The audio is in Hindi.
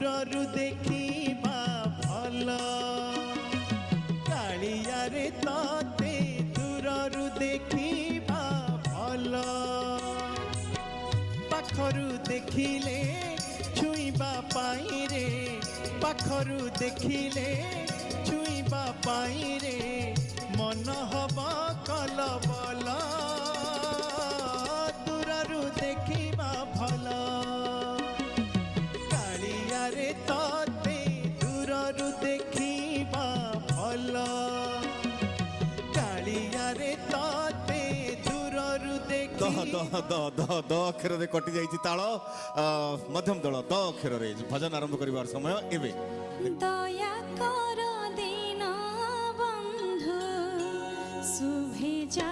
दूररु देखिबा भल कालिया रे तते दूररु देखिबा भल पाखरु देखिले छुईबा पाई रे पाखरु देखिले छुईबा पाई रे मन हबा कलबल दूररु देखिबा भल कालिया रे तते दूररु देखिबा भल कालिया रे तते दूररु देखि द अक्षर रे कटि जाइछि ताल मध्यम दल द अक्षर रे भजन आरंभ करिवार समय एबे दया कर दीन बंधु शुभे जा